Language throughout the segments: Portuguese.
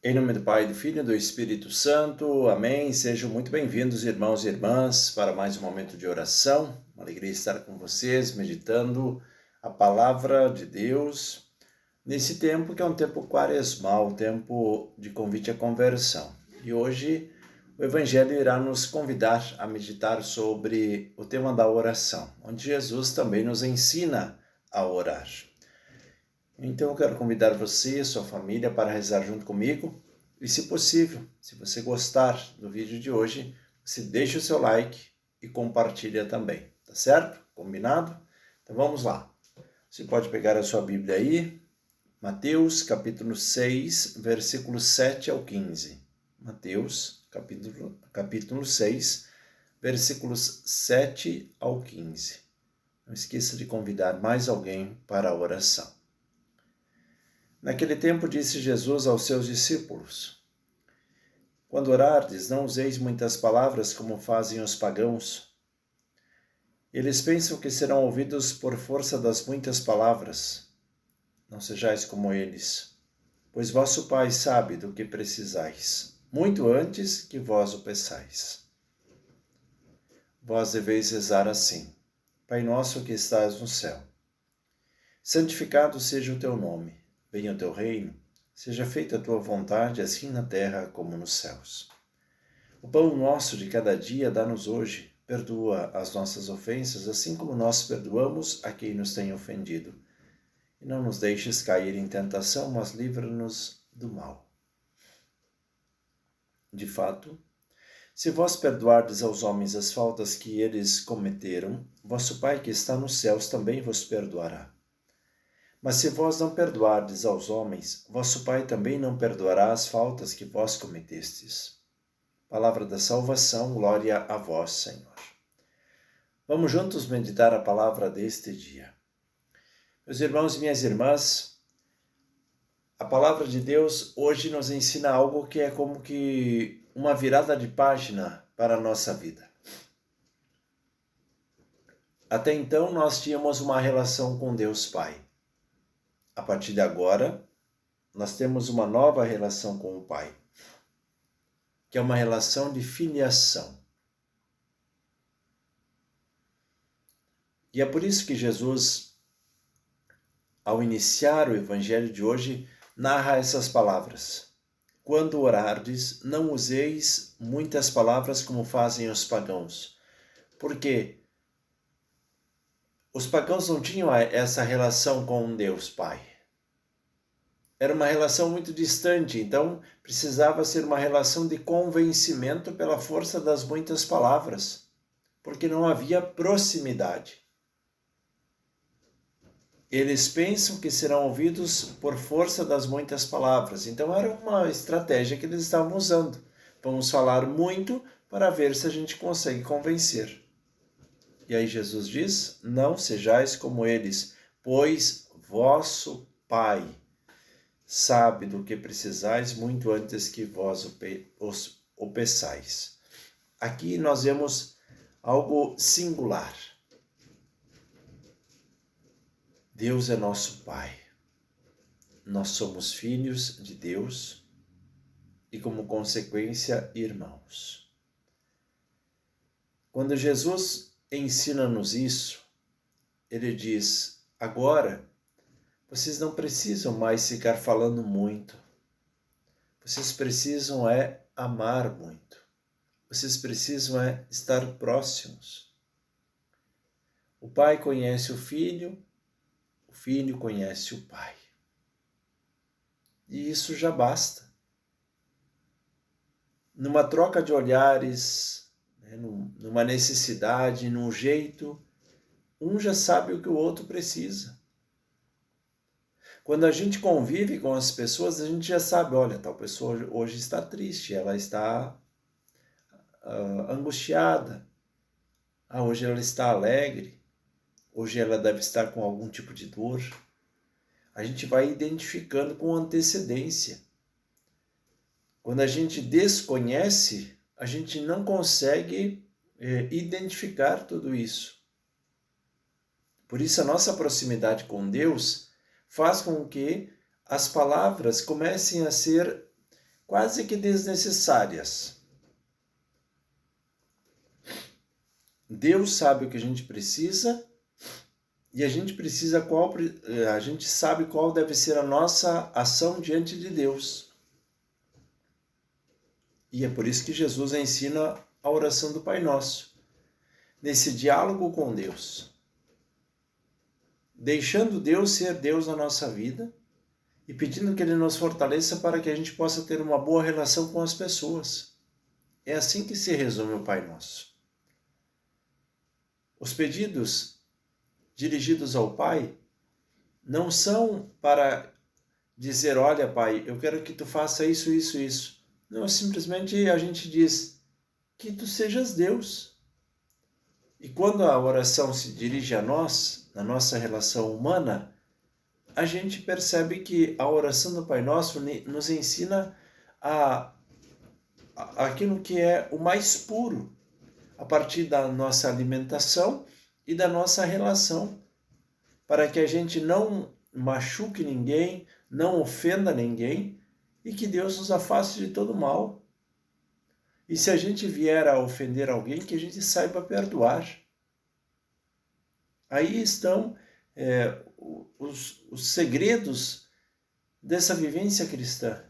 Em nome do Pai, do Filho e do Espírito Santo. Amém. Sejam muito bem-vindos, irmãos e irmãs, para mais um momento de oração. Uma alegria estar com vocês, meditando a palavra de Deus nesse tempo que é um tempo quaresmal, um tempo de convite à conversão. E hoje o Evangelho irá nos convidar a meditar sobre o tema da oração, onde Jesus também nos ensina a orar. Então eu quero convidar você e sua família para rezar junto comigo. E se possível, se você gostar do vídeo de hoje, você deixa o seu like e compartilha também, tá certo? Combinado? Então vamos lá. Você pode pegar a sua Bíblia aí, Mateus capítulo 6, versículos 7 ao 15. Mateus capítulo 6, versículos 7 ao 15. Não esqueça de convidar mais alguém para a oração. Naquele tempo disse Jesus aos seus discípulos: Quando orardes, não useis muitas palavras como fazem os pagãos. Eles pensam que serão ouvidos por força das muitas palavras. Não sejais como eles, pois vosso Pai sabe do que precisais, muito antes que vós o peçais. Vós deveis rezar assim: Pai nosso que estás no céu, santificado seja o teu nome. Venha o teu reino, seja feita a tua vontade, assim na terra como nos céus. O pão nosso de cada dia dá-nos hoje. Perdoa as nossas ofensas, assim como nós perdoamos a quem nos tem ofendido. E não nos deixes cair em tentação, mas livra-nos do mal. De fato, se vós perdoardes aos homens as faltas que eles cometeram, vosso Pai que está nos céus também vos perdoará. Mas se vós não perdoardes aos homens, vosso Pai também não perdoará as faltas que vós cometestes. Palavra da salvação, glória a vós, Senhor. Vamos juntos meditar a palavra deste dia. Meus irmãos e minhas irmãs, a palavra de Deus hoje nos ensina algo que é como que uma virada de página para a nossa vida. Até então nós tínhamos uma relação com Deus Pai. A partir de agora, nós temos uma nova relação com o Pai, que é uma relação de filiação. E é por isso que Jesus, ao iniciar o Evangelho de hoje, narra essas palavras. Quando orardes, não useis muitas palavras como fazem os pagãos. Porque os pagãos não tinham essa relação com Deus Pai. Era uma relação muito distante, então precisava ser uma relação de convencimento pela força das muitas palavras, porque não havia proximidade. Eles pensam que serão ouvidos por força das muitas palavras, então era uma estratégia que eles estavam usando. Vamos falar muito para ver se a gente consegue convencer. E aí Jesus diz: não sejais como eles, pois vosso Pai sabe do que precisais muito antes que vós o peçais. Aqui nós vemos algo singular. Deus é nosso Pai. Nós somos filhos de Deus e, como consequência, irmãos. Quando Jesus ensina-nos isso, ele diz: agora vocês não precisam mais ficar falando muito. Vocês precisam amar muito. Vocês precisam estar próximos. O Pai conhece o Filho conhece o Pai. E isso já basta. Numa troca de olhares, numa necessidade, num jeito, um já sabe o que o outro precisa. Quando a gente convive com as pessoas, a gente já sabe, olha, tal pessoa hoje está triste, ela está angustiada. Hoje ela está alegre. Hoje ela deve estar com algum tipo de dor. A gente vai identificando com antecedência. Quando a gente desconhece, a gente não consegue identificar tudo isso. Por isso a nossa proximidade com Deus faz com que as palavras comecem a ser quase que desnecessárias. Deus sabe o que a gente precisa e a gente sabe qual deve ser a nossa ação diante de Deus. E é por isso que Jesus ensina a oração do Pai Nosso, nesse diálogo com Deus, deixando Deus ser Deus na nossa vida e pedindo que Ele nos fortaleça para que a gente possa ter uma boa relação com as pessoas. É assim que se resume o Pai Nosso. Os pedidos dirigidos ao Pai não são para dizer, olha, Pai, eu quero que tu faça isso, isso, isso. Não, simplesmente a gente diz que tu sejas Deus. E quando a oração se dirige a nós, na nossa relação humana, a gente percebe que a oração do Pai Nosso nos ensina aquilo que é o mais puro, a partir da nossa alimentação e da nossa relação, para que a gente não machuque ninguém, não ofenda ninguém e que Deus nos afaste de todo mal. E se a gente vier a ofender alguém, que a gente saiba perdoar. Aí estão os segredos dessa vivência cristã.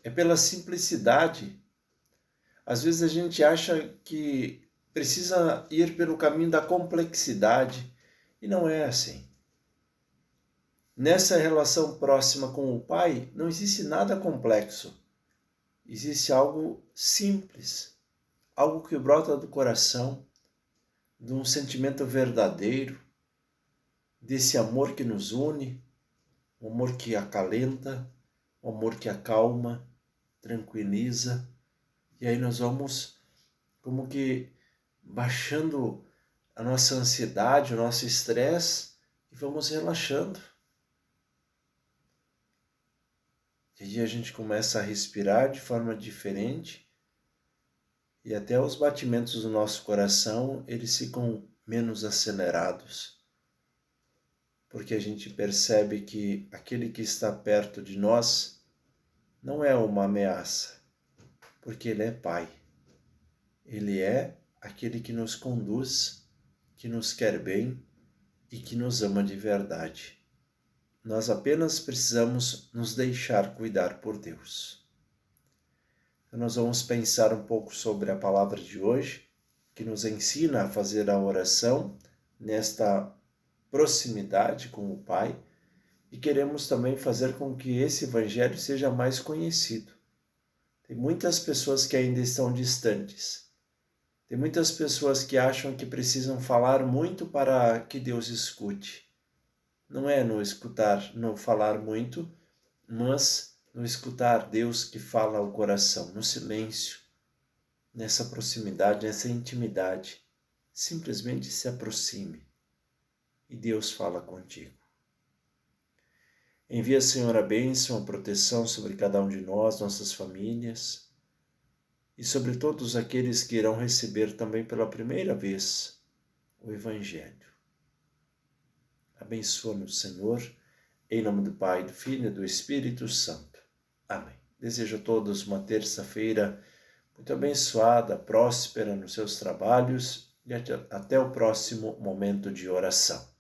É pela simplicidade. Às vezes a gente acha que precisa ir pelo caminho da complexidade e não é assim. Nessa relação próxima com o Pai, não existe nada complexo. Existe algo simples, algo que brota do coração, de um sentimento verdadeiro, desse amor que nos une, um amor que acalenta, um amor que acalma, tranquiliza. E aí nós vamos como que baixando a nossa ansiedade, o nosso estresse e vamos relaxando. E aí a gente começa a respirar de forma diferente e até os batimentos do nosso coração, eles ficam menos acelerados. Porque a gente percebe que aquele que está perto de nós não é uma ameaça, porque Ele é Pai. Ele é aquele que nos conduz, que nos quer bem e que nos ama de verdade. Nós apenas precisamos nos deixar cuidar por Deus. Então nós vamos pensar um pouco sobre a palavra de hoje, que nos ensina a fazer a oração nesta proximidade com o Pai, e queremos também fazer com que esse evangelho seja mais conhecido. Tem muitas pessoas que ainda estão distantes. Tem muitas pessoas que acham que precisam falar muito para que Deus escute. Não é no escutar, no falar muito, mas no escutar Deus que fala ao coração, no silêncio, nessa proximidade, nessa intimidade. Simplesmente se aproxime e Deus fala contigo. Envia, Senhor, a bênção, a proteção sobre cada um de nós, nossas famílias, e sobre todos aqueles que irão receber também pela primeira vez o Evangelho. Abençoa-nos, Senhor, em nome do Pai, do Filho e do Espírito Santo. Amém. Desejo a todos uma terça-feira muito abençoada, próspera nos seus trabalhos e até o próximo momento de oração.